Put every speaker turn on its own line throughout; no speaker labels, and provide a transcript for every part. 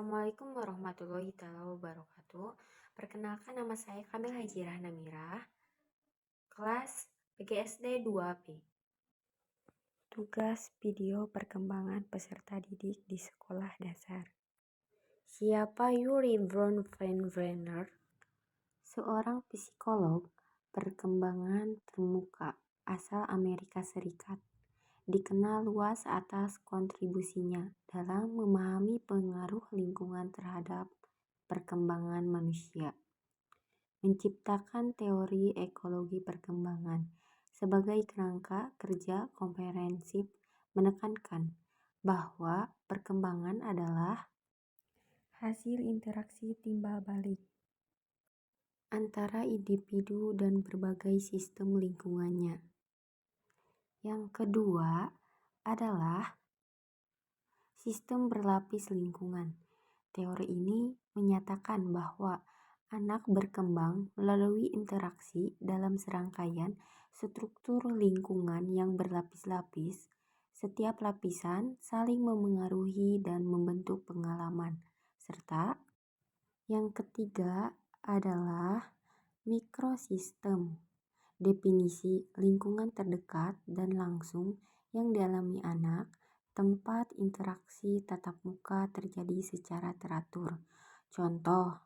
Assalamualaikum warahmatullahi taala wabarakatuh. Perkenalkan nama saya Kamil Hajirah Namirah, kelas PGSD 2B. Tugas video perkembangan peserta didik di sekolah dasar. Siapa Yuri von Fenbrenner? Seorang psikolog perkembangan termuka asal Amerika Serikat. Dikenal luas atas kontribusinya dalam memahami pengaruh lingkungan terhadap perkembangan manusia. Menciptakan teori ekologi perkembangan sebagai kerangka kerja komprehensif menekankan bahwa perkembangan adalah hasil interaksi timbal balik antara individu dan berbagai sistem lingkungannya. Yang kedua adalah sistem berlapis lingkungan. Teori ini menyatakan bahwa anak berkembang melalui interaksi dalam serangkaian struktur lingkungan yang berlapis-lapis. Setiap lapisan saling memengaruhi dan membentuk pengalaman. Serta yang ketiga adalah mikrosistem. Definisi lingkungan terdekat dan langsung yang dialami anak, tempat interaksi tatap muka terjadi secara teratur. Contoh,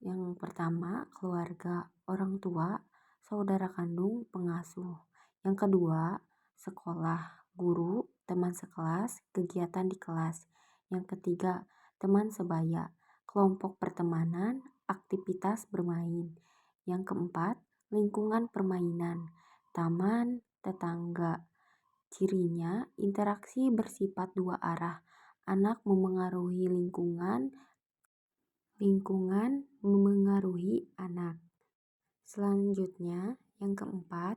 yang pertama keluarga, orang tua, saudara kandung, pengasuh. Yang kedua, sekolah, guru, teman sekelas, kegiatan di kelas. Yang ketiga, teman sebaya, kelompok pertemanan, aktivitas bermain. Yang keempat, lingkungan permainan, taman, tetangga. Cirinya, interaksi bersifat dua arah. Anak memengaruhi lingkungan memengaruhi anak. Selanjutnya, yang keempat,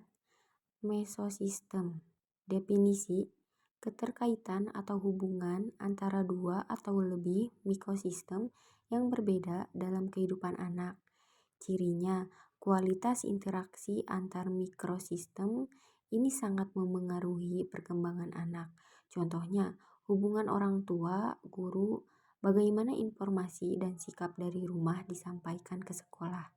mesosistem. Definisi, keterkaitan atau hubungan antara dua atau lebih mikosistem yang berbeda dalam kehidupan anak. Cirinya, kualitas interaksi antar mikrosistem ini sangat memengaruhi perkembangan anak. Contohnya, hubungan orang tua, guru, bagaimana informasi dan sikap dari rumah disampaikan ke sekolah.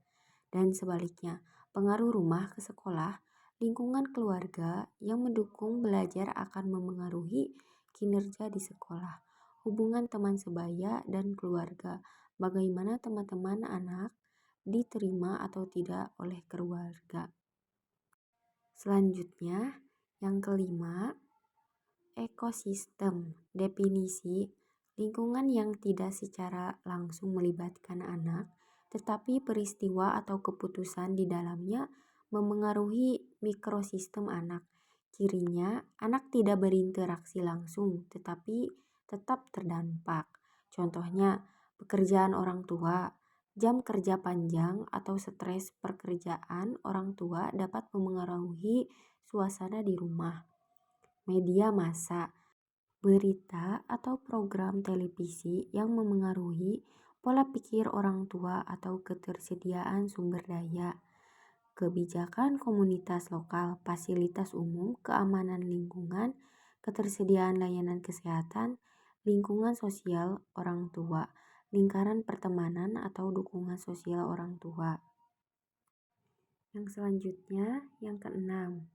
Dan sebaliknya, pengaruh rumah ke sekolah, lingkungan keluarga yang mendukung belajar akan memengaruhi kinerja di sekolah. Hubungan teman sebaya dan keluarga, bagaimana teman-teman anak diterima atau tidak oleh keluarga. Selanjutnya, yang kelima, ekosistem. Definisi, lingkungan yang tidak secara langsung melibatkan anak, tetapi peristiwa atau keputusan di dalamnya memengaruhi mikrosistem anak. Cirinya, anak tidak berinteraksi langsung, tetapi tetap terdampak. Contohnya, pekerjaan orang tua, jam kerja panjang atau stres pekerjaan orang tua dapat memengaruhi suasana di rumah. Media massa, berita atau program televisi yang memengaruhi pola pikir orang tua atau ketersediaan sumber daya. Kebijakan komunitas lokal, fasilitas umum, keamanan lingkungan, ketersediaan layanan kesehatan, lingkungan sosial orang tua, lingkaran pertemanan atau dukungan sosial orang tua. Yang selanjutnya, yang keenam,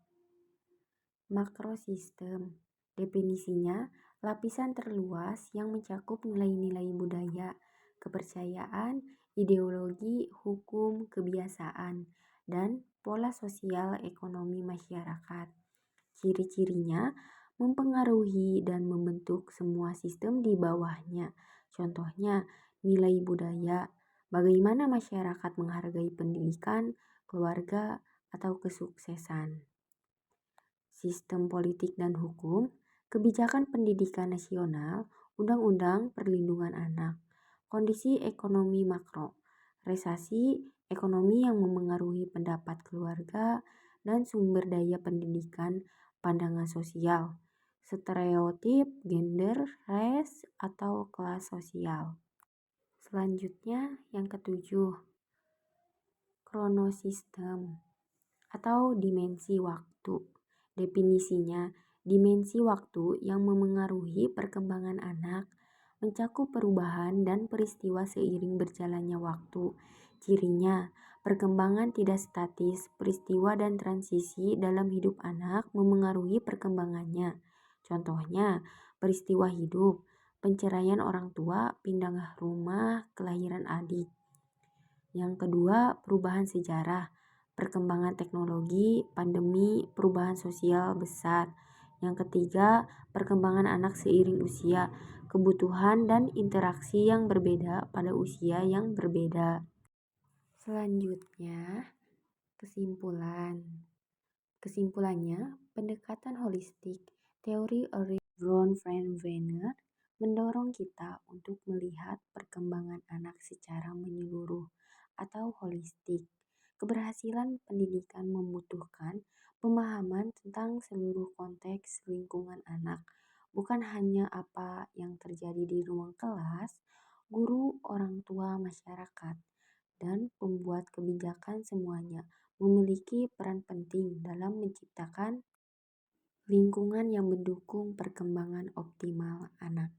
makrosistem. Definisinya, lapisan terluas yang mencakup nilai-nilai budaya, kepercayaan, ideologi, hukum, kebiasaan, dan pola sosial ekonomi masyarakat. Ciri-cirinya mempengaruhi dan membentuk semua sistem di bawahnya. Contohnya, nilai budaya, bagaimana masyarakat menghargai pendidikan, keluarga, atau kesuksesan. Sistem politik dan hukum, kebijakan pendidikan nasional, undang-undang perlindungan anak, kondisi ekonomi makro, resesi ekonomi yang memengaruhi pendapat keluarga, dan sumber daya pendidikan, pandangan sosial, stereotip, gender, ras, atau kelas sosial. Selanjutnya, yang ketujuh, kronosistem atau dimensi waktu. Definisinya, dimensi waktu yang memengaruhi perkembangan anak, mencakup perubahan dan peristiwa seiring berjalannya waktu. Cirinya, perkembangan tidak statis, peristiwa dan transisi dalam hidup anak memengaruhi perkembangannya. Contohnya, peristiwa hidup, penceraian orang tua, pindah rumah, kelahiran adik. Yang kedua, perubahan sejarah, perkembangan teknologi, pandemi, perubahan sosial besar. Yang ketiga, perkembangan anak seiring usia, kebutuhan dan interaksi yang berbeda pada usia yang berbeda. Selanjutnya, kesimpulan. Kesimpulannya, pendekatan holistik, teori Ulrich von Wegener mendorong kita untuk melihat perkembangan anak secara menyeluruh atau holistik. Keberhasilan pendidikan membutuhkan pemahaman tentang seluruh konteks lingkungan anak, bukan hanya apa yang terjadi di ruang kelas, guru, orang tua, masyarakat, dan pembuat kebijakan semuanya memiliki peran penting dalam menciptakan lingkungan yang mendukung perkembangan optimal anak.